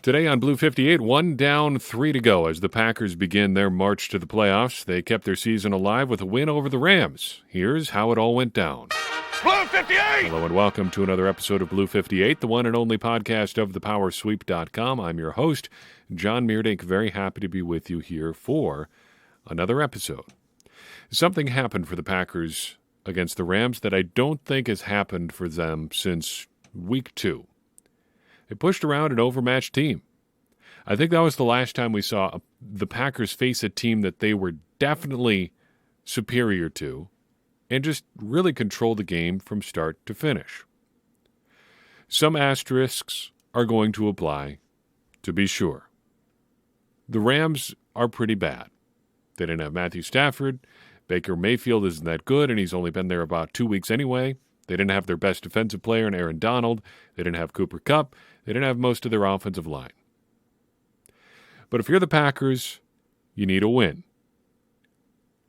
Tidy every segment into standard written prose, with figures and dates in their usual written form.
Today on Blue 58, one down, three to go as the Packers begin their march to the playoffs. They kept their season alive with a win over the Rams. Here's how it all went down. Blue 58! Hello and welcome to another episode of Blue 58, the one and only podcast of thepowersweep.com. I'm your host, John Meerdink. Very happy to be with you here for another episode. Something happened for the Packers against the Rams that I don't think has happened for them since week 2. They pushed around an overmatched team. I think that was the last time we saw the Packers face a team that they were definitely superior to and just really control the game from start to finish. Some asterisks are going to apply, to be sure. The Rams are pretty bad. They didn't have Matthew Stafford. Baker Mayfield isn't that good, and he's only been there about 2 weeks anyway. They didn't have their best defensive player in Aaron Donald. They didn't have Cooper Kupp. They didn't have most of their offensive line. But if you're the Packers, you need a win.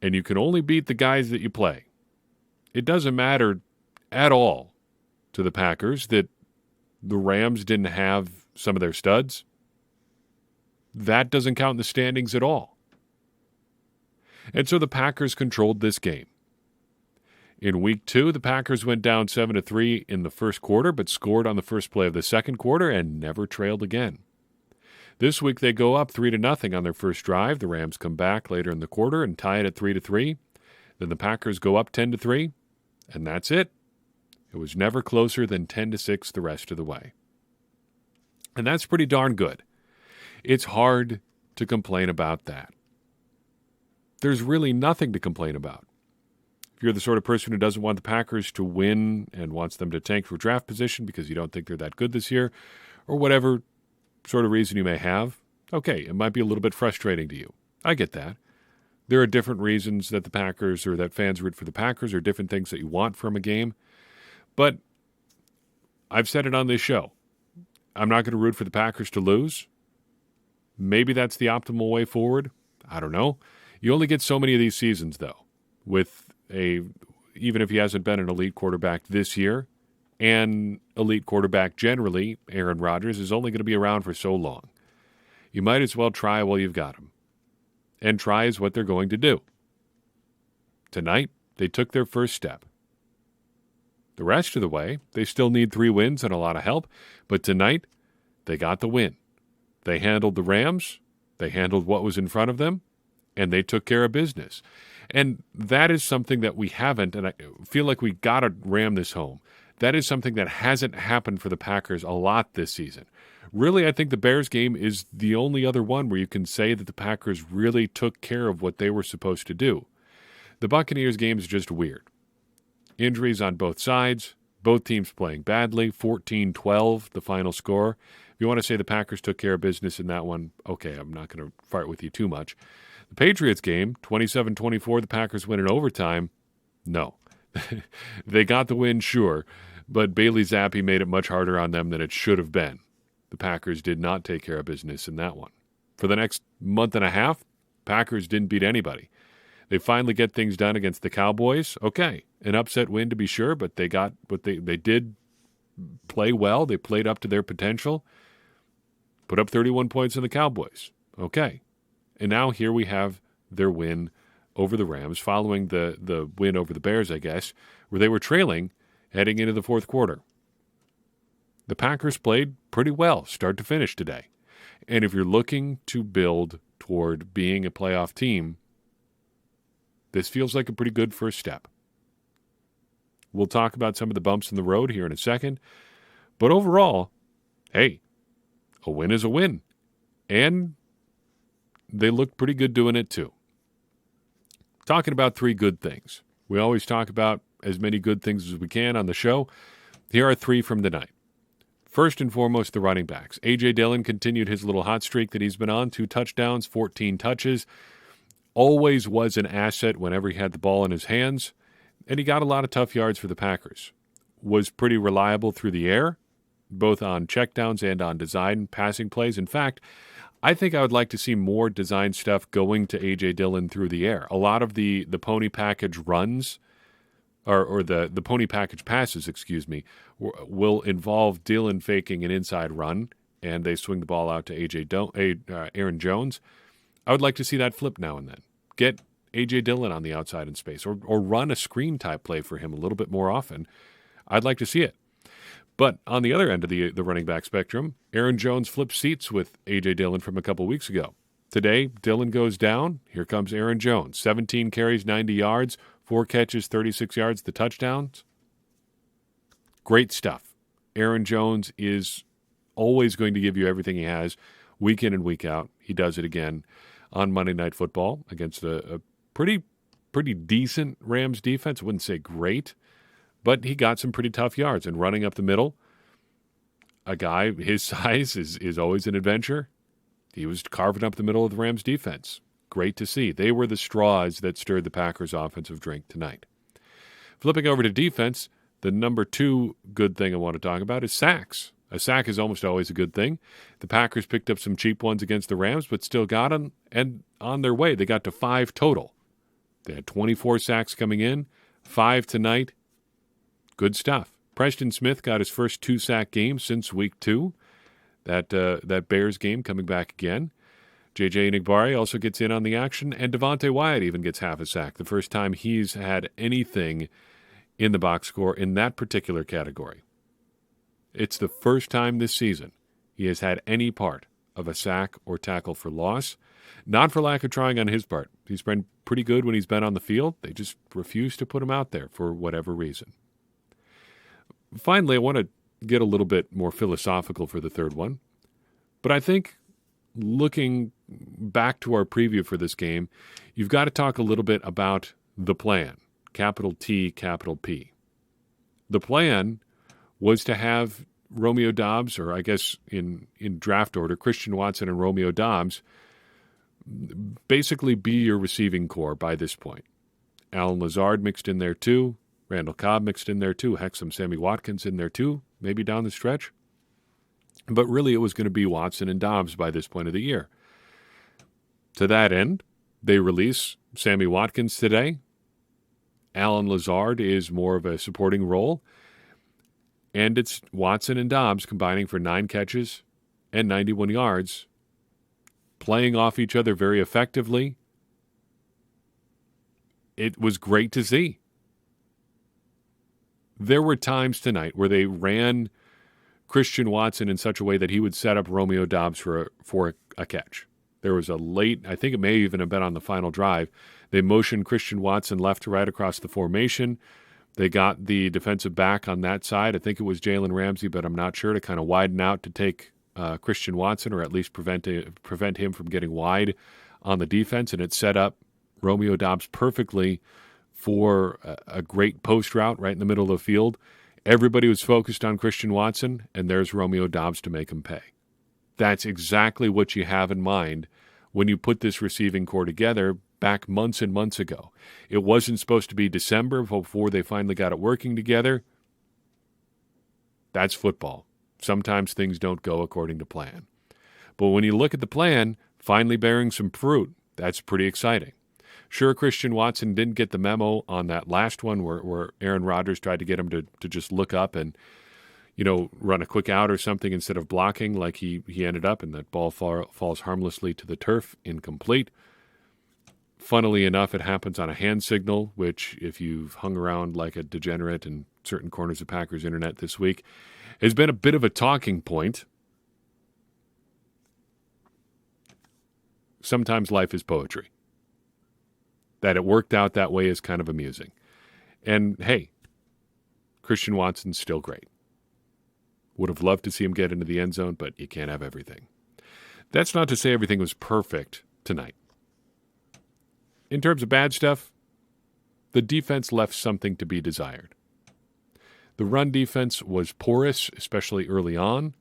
And you can only beat the guys that you play. It doesn't matter at all to the Packers that the Rams didn't have some of their studs. That doesn't count in the standings at all. And so the Packers controlled this game. In week 2, the Packers went down 7-3 in the first quarter, but scored on the first play of the second quarter and never trailed again. This week they go up 3-0 on their first drive. The Rams come back later in the quarter and tie it at 3-3. Then the Packers go up 10-3, and that's it. It was never closer than 10-6 the rest of the way. And that's pretty darn good. It's hard to complain about that. There's really nothing to complain about. If you're the sort of person who doesn't want the Packers to win and wants them to tank for draft position because you don't think they're that good this year, or whatever sort of reason you may have, okay, it might be a little bit frustrating to you. I get that. There are different reasons that the Packers or that fans root for the Packers or different things that you want from a game. But I've said it on this show. I'm not going to root for the Packers to lose. Maybe that's the optimal way forward. I don't know. You only get so many of these seasons, though, with even if he hasn't been an elite quarterback this year, and elite quarterback generally, Aaron Rodgers, is only going to be around for so long. You might as well try while you've got him. And try is what they're going to do. Tonight, they took their first step. The rest of the way, they still need 3 wins and a lot of help, but tonight, they got the win. They handled the Rams, they handled what was in front of them, and they took care of business. And that is something that we haven't, and I feel like we got to ram this home. That is something that hasn't happened for the Packers a lot this season. Really, I think the Bears game is the only other one where you can say that the Packers really took care of what they were supposed to do. The Buccaneers game is just weird. Injuries on both sides, both teams playing badly, 14-12, the final score. If you want to say the Packers took care of business in that one, okay, I'm not going to fight with you too much. The Patriots game, 27-24, the Packers win in overtime. No. They got the win, sure, but Bailey Zappi made it much harder on them than it should have been. The Packers did not take care of business in that one. For the next month and a half, Packers didn't beat anybody. They finally get things done against the Cowboys. Okay, an upset win to be sure, but they got what they did play well. They played up to their potential. Put up 31 points on the Cowboys. Okay. And now here we have their win over the Rams, following the win over the Bears, I guess, where they were trailing heading into the fourth quarter. The Packers played pretty well, start to finish today. And if you're looking to build toward being a playoff team, this feels like a pretty good first step. We'll talk about some of the bumps in the road here in a second. But overall, hey, a win is a win. And they looked pretty good doing it too. Talking about 3 good things. We always talk about as many good things as we can on the show. Here are 3 from the night. First and foremost, the running backs. A.J. Dillon continued his little hot streak that he's been on. 2 touchdowns, 14 touches. Always was an asset whenever he had the ball in his hands. And he got a lot of tough yards for the Packers. Was pretty reliable through the air, both on checkdowns and on design passing plays. In fact, I think I would like to see more design stuff going to A.J. Dillon through the air. A lot of the pony package runs, or the pony package passes, will involve Dillon faking an inside run and they swing the ball out to Aaron Jones. I would like to see that flip now and then. Get A.J. Dillon on the outside in space, or run a screen-type play for him a little bit more often. I'd like to see it. But on the other end of the running back spectrum, Aaron Jones flips seats with A.J. Dillon from a couple weeks ago. Today, Dillon goes down. Here comes Aaron Jones. 17 carries, 90 yards, 4 catches, 36 yards, the touchdowns. Great stuff. Aaron Jones is always going to give you everything he has, week in and week out. He does it again on Monday Night Football against a pretty decent Rams defense. I wouldn't say great, but he got some pretty tough yards. And running up the middle, a guy his size is always an adventure. He was carving up the middle of the Rams defense. Great to see. They were the straws that stirred the Packers' offensive drink tonight. Flipping over to defense, the number 2 good thing I want to talk about is sacks. A sack is almost always a good thing. The Packers picked up some cheap ones against the Rams, but still got them, and on their way, they got to 5 total. They had 24 sacks coming in, 5 tonight. Good stuff. Preston Smith got his first 2-sack game since week 2. That Bears game coming back again. J.J. Enagbare also gets in on the action, and Devontae Wyatt even gets half a sack, the first time he's had anything in the box score in that particular category. It's the first time this season he has had any part of a sack or tackle for loss. Not for lack of trying on his part. He's been pretty good when he's been on the field. They just refuse to put him out there for whatever reason. Finally, I want to get a little bit more philosophical for the third one. But I think looking back to our preview for this game, you've got to talk a little bit about the plan. Capital T, capital P. The plan was to have Romeo Doubs, or I guess in draft order, Christian Watson and Romeo Doubs, basically be your receiving core by this point. Allen Lazard mixed in there too. Randall Cobb mixed in there too. Heck, some Sammy Watkins in there too, maybe down the stretch. But really it was going to be Watson and Doubs by this point of the year. To that end, they release Sammy Watkins today. Allen Lazard is more of a supporting role. And it's Watson and Doubs combining for 9 catches and 91 yards, playing off each other very effectively. It was great to see. There were times tonight where they ran Christian Watson in such a way that he would set up Romeo Doubs for a catch. There was a late, I think it may even have been on the final drive, they motioned Christian Watson left to right across the formation. They got the defensive back on that side. I think it was Jalen Ramsey, but I'm not sure, to kind of widen out to take Christian Watson, or at least prevent him from getting wide on the defense. And it set up Romeo Doubs perfectly for a great post route right in the middle of the field. Everybody was focused on Christian Watson, and there's Romeo Doubs to make him pay. That's exactly what you have in mind when you put this receiving core together back months and months ago. It wasn't supposed to be December before they finally got it working together. That's football. Sometimes things don't go according to plan. But when you look at the plan finally bearing some fruit, that's pretty exciting. Sure, Christian Watson didn't get the memo on that last one where Aaron Rodgers tried to get him to just look up and, run a quick out or something instead of blocking like he ended up, and that ball falls harmlessly to the turf, incomplete. Funnily enough, it happens on a hand signal, which, if you've hung around like a degenerate in certain corners of Packers internet this week, has been a bit of a talking point. Sometimes life is poetry. That it worked out that way is kind of amusing. And hey, Christian Watson's still great. Would have loved to see him get into the end zone, but you can't have everything. That's not to say everything was perfect tonight. In terms of bad stuff, the defense left something to be desired. The run defense was porous, especially early on.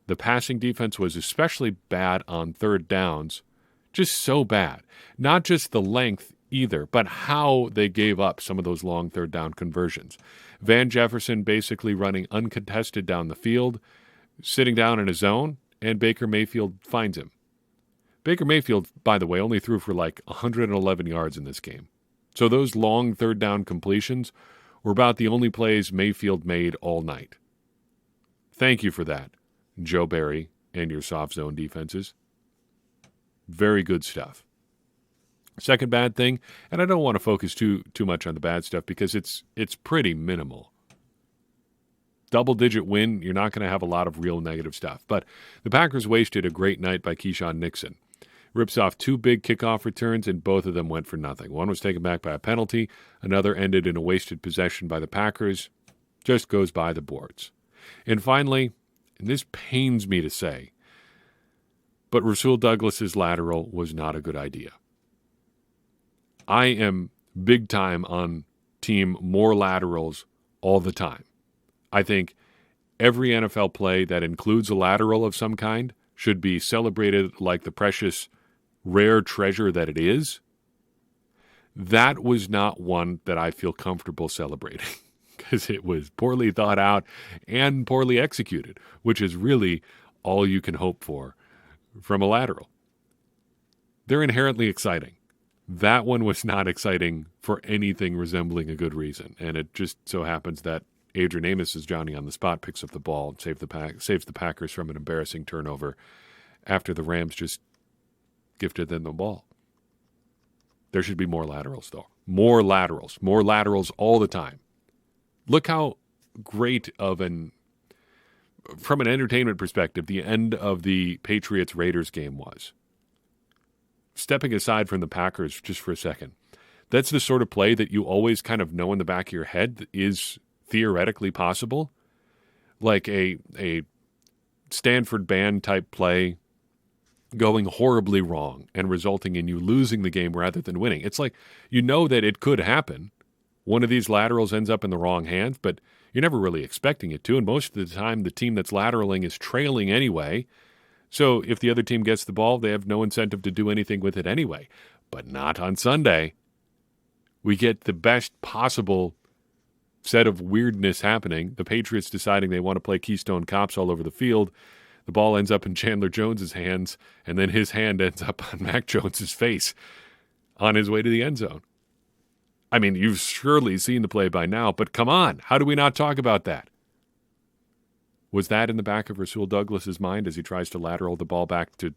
The passing defense was especially bad on third downs. Just so bad. Not just the length either, but how they gave up some of those long third down conversions. Van Jefferson basically running uncontested down the field, sitting down in a zone, and Baker Mayfield finds him. Baker Mayfield, by the way, only threw for like 111 yards in this game. So those long third down completions were about the only plays Mayfield made all night. Thank you for that, Joe Barry and your soft zone defenses. Very good stuff. Second bad thing, and I don't want to focus too much on the bad stuff because it's pretty minimal. Double-digit win, you're not going to have a lot of real negative stuff. But the Packers wasted a great night by Keyshawn Nixon. Rips off 2 big kickoff returns, and both of them went for nothing. One was taken back by a penalty. Another ended in a wasted possession by the Packers. Just goes by the boards. And finally, and this pains me to say, but Rasul Douglas's lateral was not a good idea. I am big time on team more laterals all the time. I think every NFL play that includes a lateral of some kind should be celebrated like the precious, rare treasure that it is. That was not one that I feel comfortable celebrating because it was poorly thought out and poorly executed, which is really all you can hope for from a lateral. They're inherently exciting. That one was not exciting for anything resembling a good reason, and it just so happens that Adrian Amos, as Johnny on the spot, picks up the ball and saves the Packers from an embarrassing turnover after the Rams just gifted them the ball. There should be more laterals, though. More laterals all the time. Look how great of from an entertainment perspective, the end of the Patriots-Raiders game was. Stepping aside from the Packers just for a second, that's the sort of play that you always kind of know in the back of your head is theoretically possible. Like a Stanford band type play going horribly wrong and resulting in you losing the game rather than winning. It's like, you know that it could happen. One of these laterals ends up in the wrong hands, but you're never really expecting it to. And most of the time, the team that's lateraling is trailing anyway. So if the other team gets the ball, they have no incentive to do anything with it anyway. But not on Sunday. We get the best possible set of weirdness happening. The Patriots deciding they want to play Keystone Cops all over the field. The ball ends up in Chandler Jones's hands, and then his hand ends up on Mac Jones's face on his way to the end zone. I mean, you've surely seen the play by now, but come on, how do we not talk about that? Was that in the back of Rasul Douglas's mind as he tries to lateral the ball back to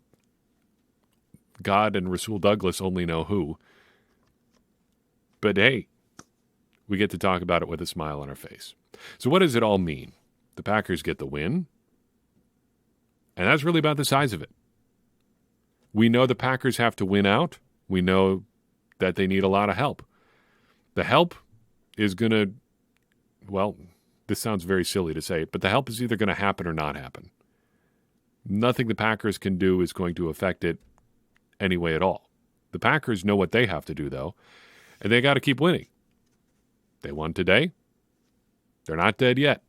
God and Rasul Douglas only know who? But hey, we get to talk about it with a smile on our face. So what does it all mean? The Packers get the win, and that's really about the size of it. We know the Packers have to win out. We know that they need a lot of help. The help is going to, well, this sounds very silly to say, but the help is either going to happen or not happen. Nothing the Packers can do is going to affect it anyway at all. The Packers know what they have to do, though, and they got to keep winning. They won today. They're not dead yet.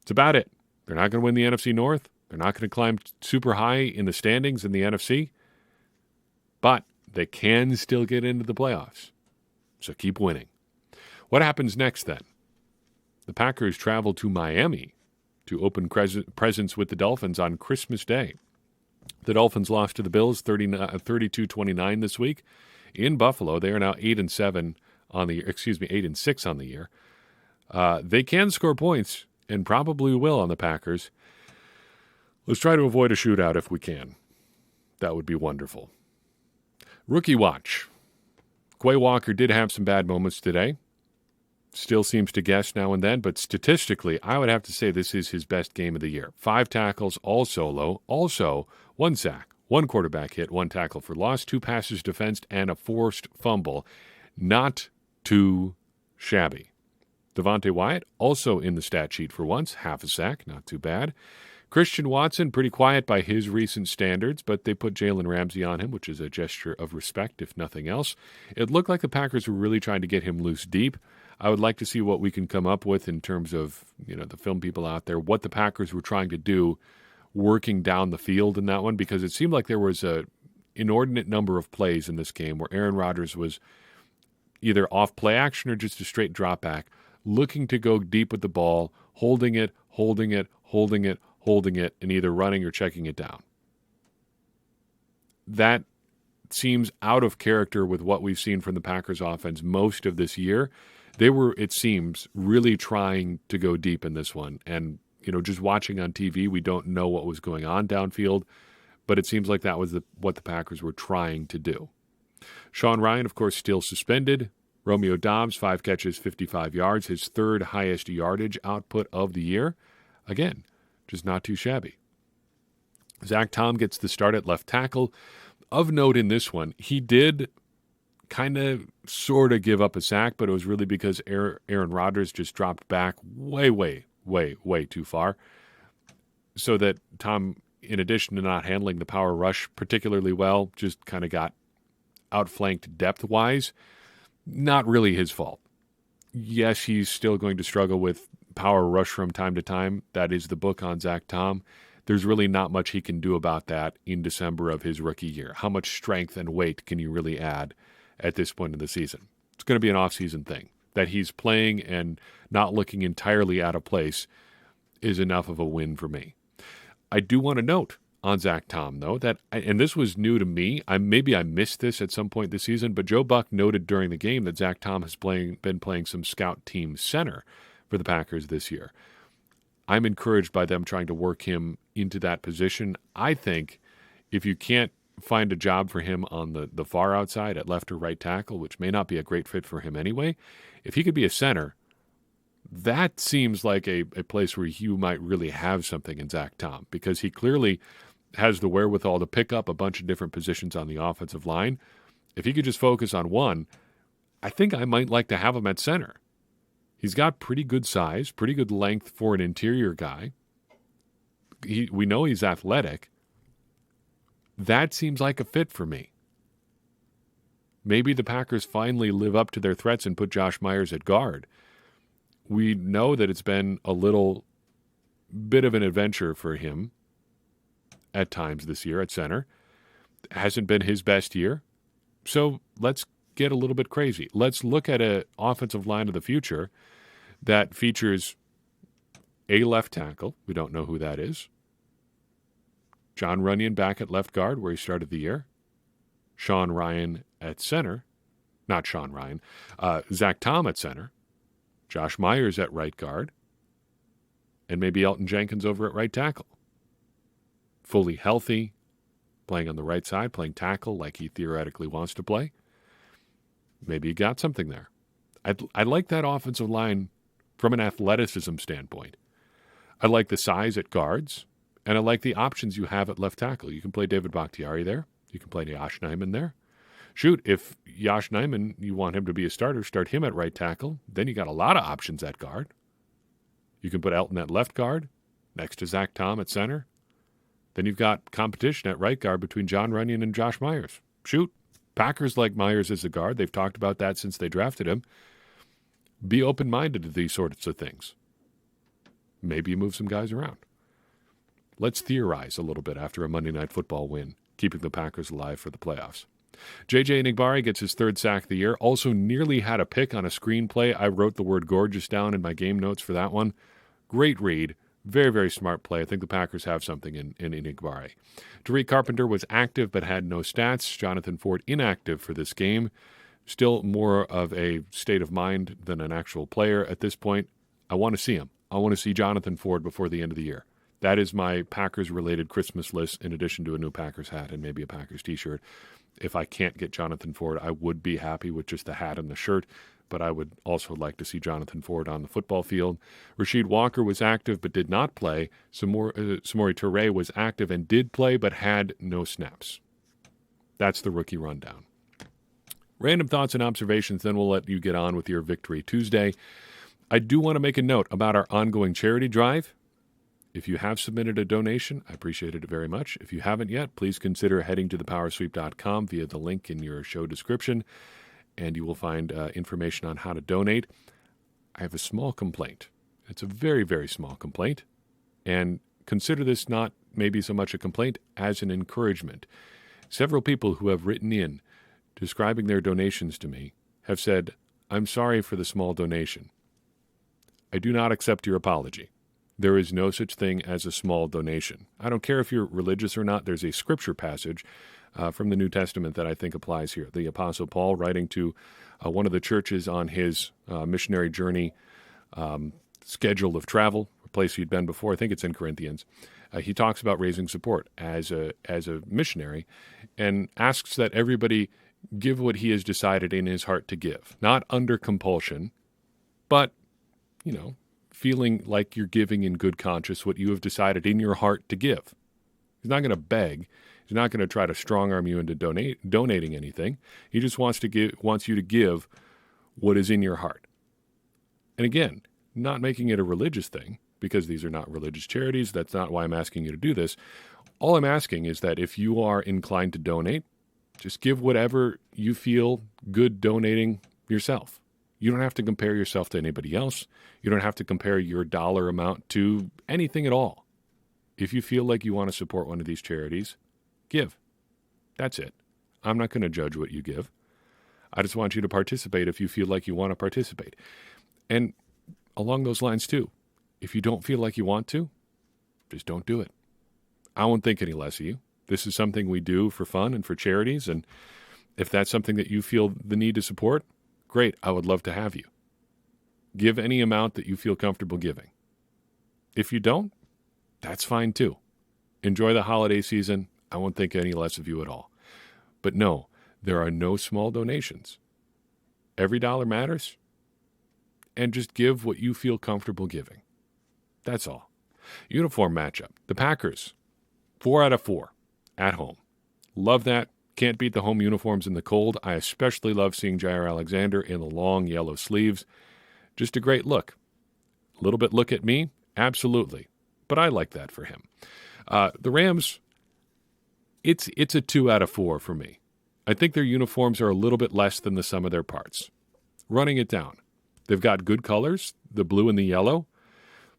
It's about it. They're not going to win the NFC North. They're not going to climb super high in the standings in the NFC. But they can still get into the playoffs. So keep winning. What happens next then? The Packers travel to Miami to open presents with the Dolphins on Christmas Day. The Dolphins lost to the Bills 32-29 this week. In Buffalo, they are now 8-6 on the year. They can score points and probably will on the Packers. Let's try to avoid a shootout if we can. That would be wonderful. Rookie watch. Quay Walker did have some bad moments today. Still seems to guess now and then, but statistically, I would have to say this is his best game of the year. 5 tackles, all solo. Also, 1 sack, 1 quarterback hit, 1 tackle for loss, 2 passes defensed, and a forced fumble. Not too shabby. Devontae Wyatt, also in the stat sheet for once, half a sack, not too bad. Christian Watson, pretty quiet by his recent standards, but they put Jalen Ramsey on him, which is a gesture of respect, if nothing else. It looked like the Packers were really trying to get him loose deep. I would like to see what we can come up with in terms of, the film people out there, what the Packers were trying to do working down the field in that one, because it seemed like there was an inordinate number of plays in this game where Aaron Rodgers was either off play action or just a straight drop back, looking to go deep with the ball, holding it, and either running or checking it down. That seems out of character with what we've seen from the Packers offense most of this year. They were, it seems, really trying to go deep in this one, and just watching on TV, we don't know what was going on downfield, but it seems like that was what the Packers were trying to do. Sean Rhyan, of course, still suspended. Romeo Doubs, 5 catches, 55 yards, his third highest yardage output of the year. Again, just not too shabby. Zach Tom gets the start at left tackle. Of note in this one, he did kind of sort of give up a sack, but it was really because Aaron Rodgers just dropped back way too far. So that Tom, in addition to not handling the power rush particularly well, just kind of got outflanked depth-wise. Not really his fault. Yes, he's still going to struggle with power rush from time to time. That is the book on Zach Tom. There's really not much he can do about that in December of his rookie year. How much strength and weight can you really add at this point in the season? It's going to be an off-season thing. That he's playing and not looking entirely out of place is enough of a win for me. I do want to note on Zach Tom, though, and this was new to me. Maybe I missed this at some point this season, but Joe Buck noted during the game that Zach Tom has been playing some scout team center for the Packers this year. I'm encouraged by them trying to work him into that position. I think if you can't find a job for him on the far outside at left or right tackle, which may not be a great fit for him anyway, if he could be a center, that seems like a place where you might really have something in Zach Tom, because he clearly has the wherewithal to pick up a bunch of different positions on the offensive line. If he could just focus on one, I think I might like to have him at center. He's got pretty good size, pretty good length for an interior guy. We know he's athletic. That seems like a fit for me. Maybe the Packers finally live up to their threats and put Josh Myers at guard. We know that it's been a little bit of an adventure for him at times this year at center. It hasn't been his best year. So let's get a little bit crazy. Let's look at an offensive line of the future that features a left tackle. We don't know who that is. John Runyan back at left guard where he started the year. Sean Rhyan at center. Not Sean Rhyan. Zach Tom at center. Josh Myers at right guard. And maybe Elton Jenkins over at right tackle. Fully healthy, playing on the right side, playing tackle like he theoretically wants to play. Maybe you got something there. I like that offensive line from an athleticism standpoint. I like the size at guards, and I like the options you have at left tackle. You can play David Bakhtiari there. You can play Yosh Nijman there. Shoot, if Yosh Nijman, you want him to be a starter, start him at right tackle. Then you got a lot of options at guard. You can put Elton at left guard, next to Zach Tom at center. Then you've got competition at right guard between John Runyan and Josh Myers. Shoot, Packers like Myers as a guard. They've talked about that since they drafted him. Be open-minded to these sorts of things. Maybe you move some guys around. Let's theorize a little bit after a Monday Night Football win, keeping the Packers alive for the playoffs. J.J. Enagbare gets his third sack of the year. Also nearly had a pick on a screenplay. I wrote the word gorgeous down in my game notes for that one. Great read. Very, very smart play. I think the Packers have something in Enagbare. Tariq Carpenter was active but had no stats. Jonathan Ford inactive for this game. Still more of a state of mind than an actual player at this point. I want to see him. I want to see Jonathan Ford before the end of the year. That is my Packers-related Christmas list, in addition to a new Packers hat and maybe a Packers t-shirt. If I can't get Jonathan Ford, I would be happy with just the hat and the shirt, but I would also like to see Jonathan Ford on the football field. Rasheed Walker was active but did not play. Samori Toure was active and did play but had no snaps. That's the rookie rundown. Random thoughts and observations, then we'll let you get on with your Victory Tuesday. I do want to make a note about our ongoing charity drive. If you have submitted a donation, I appreciate it very much. If you haven't yet, please consider heading to thepowersweep.com via the link in your show description, and you will find information on how to donate. I have a small complaint. It's a very, very small complaint, and consider this not maybe so much a complaint as an encouragement. Several people who have written in describing their donations to me have said, "I'm sorry for the small donation." I do not accept your apology. There is no such thing as a small donation. I don't care if you're religious or not. There's a scripture passage from the New Testament that I think applies here. The Apostle Paul, writing to one of the churches on his missionary journey schedule of travel, place he'd been before. I think it's in Corinthians. He talks about raising support as a missionary and asks that everybody give what he has decided in his heart to give, not under compulsion, but, feeling like you're giving in good conscience what you have decided in your heart to give. He's not going to beg. He's not going to try to strong-arm you into donating anything. He just wants you to give what is in your heart. And again, not making it a religious thing, because these are not religious charities. That's not why I'm asking you to do this. All I'm asking is that if you are inclined to donate, just give whatever you feel good donating yourself. You don't have to compare yourself to anybody else. You don't have to compare your dollar amount to anything at all. If you feel like you want to support one of these charities, give. That's it. I'm not going to judge what you give. I just want you to participate if you feel like you want to participate. And along those lines, too, if you don't feel like you want to, just don't do it. I won't think any less of you. This is something we do for fun and for charities, and if that's something that you feel the need to support, great, I would love to have you. Give any amount that you feel comfortable giving. If you don't, that's fine too. Enjoy the holiday season. I won't think any less of you at all. But no, there are no small donations. Every dollar matters, and just give what you feel comfortable giving. That's all. Uniform matchup. The Packers, 4 out of 4 at home. Love that. Can't beat the home uniforms in the cold. I especially love seeing Jair Alexander in the long yellow sleeves. Just a great look. A little bit look at me? Absolutely. But I like that for him. The Rams, it's a 2 out of 4 for me. I think their uniforms are a little bit less than the sum of their parts. Running it down. They've got good colors, the blue and the yellow,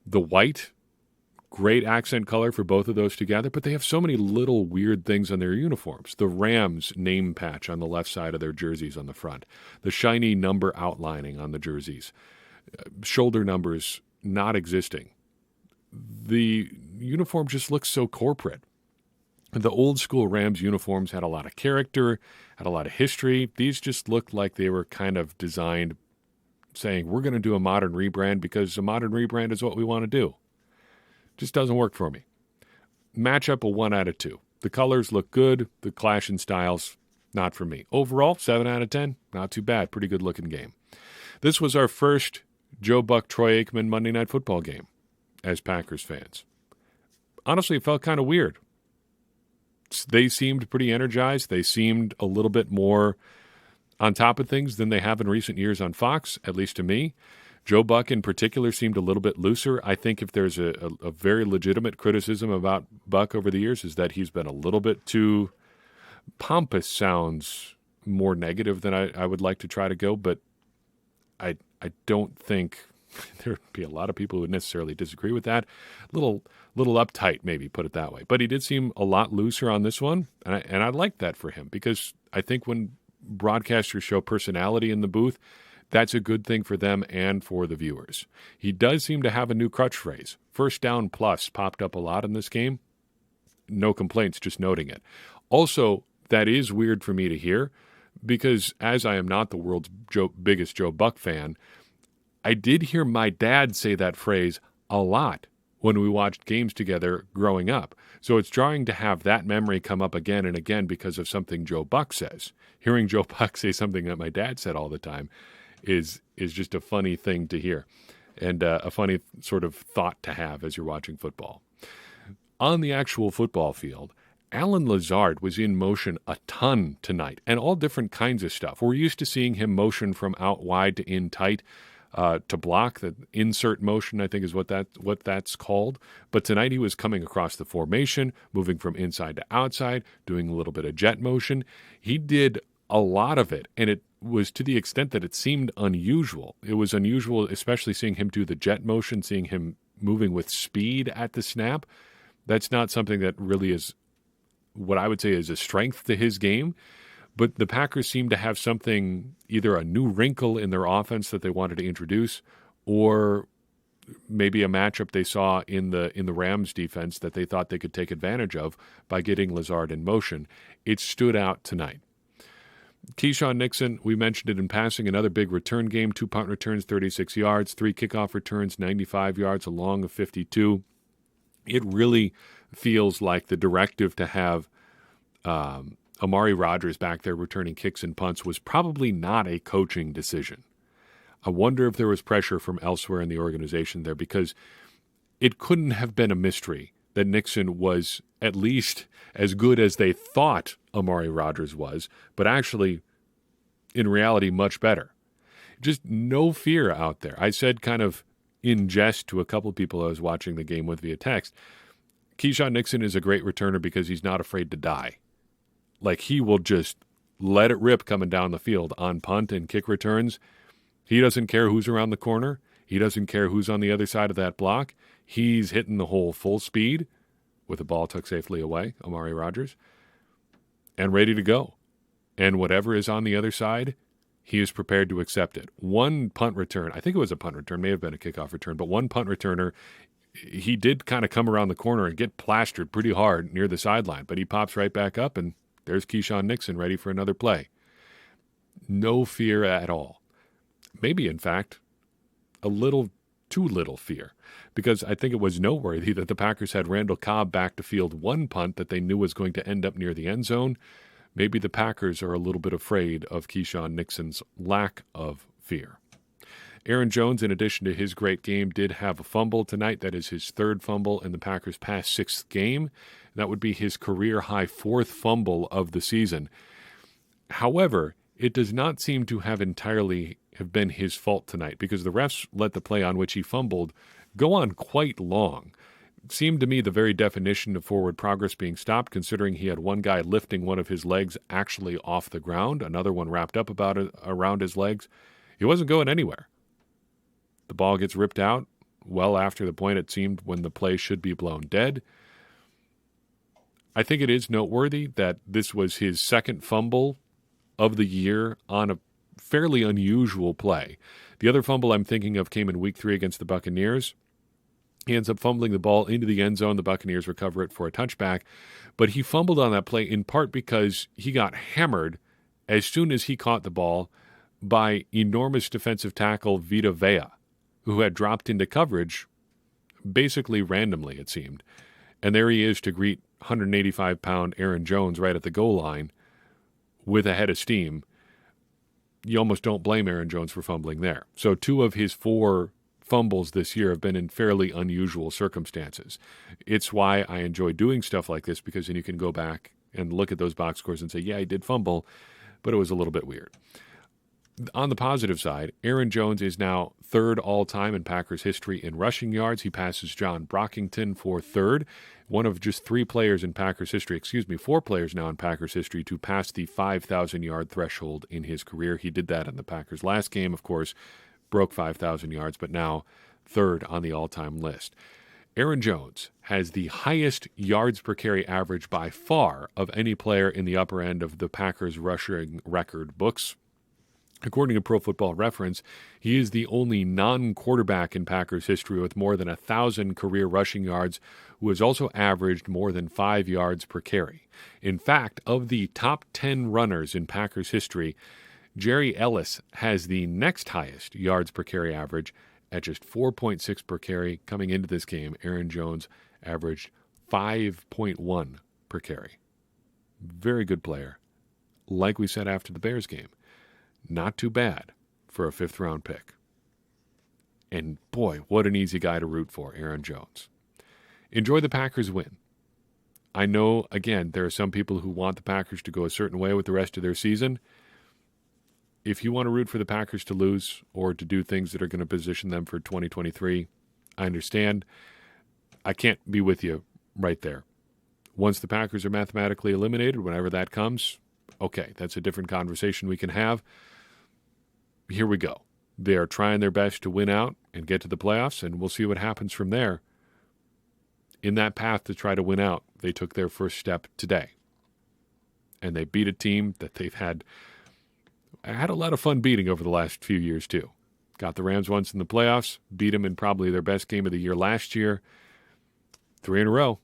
the white. Great accent color for both of those together, but they have so many little weird things on their uniforms. The Rams name patch on the left side of their jerseys on the front. The shiny number outlining on the jerseys. Shoulder numbers not existing. The uniform just looks so corporate. The old school Rams uniforms had a lot of character, had a lot of history. These just looked like they were kind of designed saying, we're going to do a modern rebrand because a modern rebrand is what we want to do. Just doesn't work for me. Matchup a 1 out of 2. The colors look good. The clash in styles, not for me. Overall, 7 out of 10. Not too bad. Pretty good looking game. This was our first Joe Buck, Troy Aikman Monday Night Football game as Packers fans. Honestly, it felt kind of weird. They seemed pretty energized. They seemed a little bit more on top of things than they have in recent years on Fox, at least to me. Joe Buck in particular seemed a little bit looser. I think if there's a very legitimate criticism about Buck over the years is that he's been a little bit too pompous. Sounds more negative than I would like to try to go, but I don't think there would be a lot of people who would necessarily disagree with that. Little uptight, maybe, put it that way. But he did seem a lot looser on this one, and I like that for him because I think when broadcasters show personality in the booth, that's a good thing for them and for the viewers. He does seem to have a new crutch phrase. First down plus popped up a lot in this game. No complaints, just noting it. Also, that is weird for me to hear because as I am not the world's biggest Joe Buck fan, I did hear my dad say that phrase a lot when we watched games together growing up. So it's jarring to have that memory come up again and again because of something Joe Buck says. Hearing Joe Buck say something that my dad said all the time is just a funny thing to hear and a funny sort of thought to have as you're watching football. On the actual football field, Allen Lazard was in motion a ton tonight and all different kinds of stuff. We're used to seeing him motion from out wide to in tight to block. The insert motion, I think, is what that's called. But tonight he was coming across the formation, moving from inside to outside, doing a little bit of jet motion. He did a lot of it, and it was to the extent that it seemed unusual. It was unusual, especially seeing him do the jet motion, seeing him moving with speed at the snap. That's not something that really is what I would say is a strength to his game. But the Packers seem to have something, either a new wrinkle in their offense that they wanted to introduce, or maybe a matchup they saw in the Rams defense that they thought they could take advantage of by getting Lazard in motion. It stood out tonight. Keyshawn Nixon, we mentioned it in passing, another big return game, 2 punt returns, 36 yards, 3 kickoff returns, 95 yards, a long of 52. It really feels like the directive to have Amari Rodgers back there returning kicks and punts was probably not a coaching decision. I wonder if there was pressure from elsewhere in the organization there, because it couldn't have been a mystery that Nixon was at least as good as they thought Amari Rodgers was, but actually, in reality, much better. Just no fear out there. I said kind of in jest to a couple of people I was watching the game with via text, Keyshawn Nixon is a great returner because he's not afraid to die. Like, he will just let it rip coming down the field on punt and kick returns. He doesn't care who's around the corner. He doesn't care who's on the other side of that block. He's hitting the hole full speed with the ball tucked safely away, Amari Rodgers, and ready to go. And whatever is on the other side, he is prepared to accept it. One punt return, I think it was a punt return, may have been a kickoff return, but one punt returner, he did kind of come around the corner and get plastered pretty hard near the sideline, but he pops right back up, and there's Keyshawn Nixon ready for another play. No fear at all. Maybe, in fact, a little too little fear, because I think it was noteworthy that the Packers had Randall Cobb back to field one punt that they knew was going to end up near the end zone. Maybe the Packers are a little bit afraid of Keyshawn Nixon's lack of fear. Aaron Jones, in addition to his great game, did have a fumble tonight. That is his 3rd fumble in the Packers' past 6th game. That would be his career-high 4th fumble of the season. However, it does not seem to have entirely been his fault tonight, because the refs let the play on which he fumbled go on quite long. It seemed to me the very definition of forward progress being stopped, considering he had one guy lifting one of his legs actually off the ground, another one wrapped up around his legs. He wasn't going anywhere. The ball gets ripped out well after the point it seemed when the play should be blown dead. I think it is noteworthy that this was his 2nd fumble of the year on a fairly unusual play. The other fumble I'm thinking of came in Week 3 against the Buccaneers. He ends up fumbling the ball into the end zone. The Buccaneers recover it for a touchback. But he fumbled on that play in part because he got hammered as soon as he caught the ball by enormous defensive tackle Vita Vea, who had dropped into coverage basically randomly, it seemed. And there he is to greet 185-pound Aaron Jones right at the goal line with a head of steam. You almost don't blame Aaron Jones for fumbling there. So 2 of his 4 fumbles this year have been in fairly unusual circumstances. It's why I enjoy doing stuff like this, because then you can go back and look at those box scores and say, yeah, he did fumble, but it was a little bit weird. On the positive side, Aaron Jones is now 3rd all-time in Packers history in rushing yards. He passes John Brockington for 3rd, one of just 4 players now in Packers history to pass the 5,000-yard threshold in his career. He did that in the Packers' last game, of course, broke 5,000 yards, but now 3rd on the all-time list. Aaron Jones has the highest yards per carry average by far of any player in the upper end of the Packers' rushing record books. According to Pro Football Reference, he is the only non-quarterback in Packers history with more than 1,000 career rushing yards who has also averaged more than 5 yards per carry. In fact, of the top 10 runners in Packers history, Jerry Ellis has the next highest yards per carry average at just 4.6 per carry. Coming into this game, Aaron Jones averaged 5.1 per carry. Very good player. Like we said after the Bears game. Not too bad for a 5th-round pick. And boy, what an easy guy to root for, Aaron Jones. Enjoy the Packers win. I know, again, there are some people who want the Packers to go a certain way with the rest of their season. If you want to root for the Packers to lose or to do things that are going to position them for 2023, I understand. I can't be with you right there. Once the Packers are mathematically eliminated, whenever that comes, okay, that's a different conversation we can have. Here we go. They are trying their best to win out and get to the playoffs, and we'll see what happens from there. In that path to try to win out, they took their first step today. And they beat a team that they've had a lot of fun beating over the last few years, too. Got the Rams once in the playoffs, beat them in probably their best game of the year last year. 3 in a row.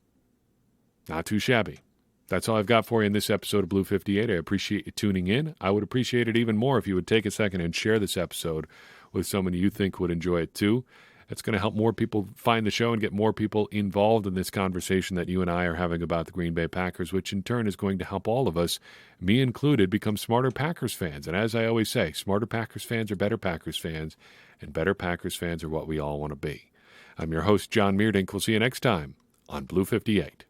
Not too shabby. That's all I've got for you in this episode of Blue 58. I appreciate you tuning in. I would appreciate it even more if you would take a second and share this episode with someone you think would enjoy it too. It's going to help more people find the show and get more people involved in this conversation that you and I are having about the Green Bay Packers, which in turn is going to help all of us, me included, become smarter Packers fans. And as I always say, smarter Packers fans are better Packers fans, and better Packers fans are what we all want to be. I'm your host, John Meerdink. We'll see you next time on Blue 58.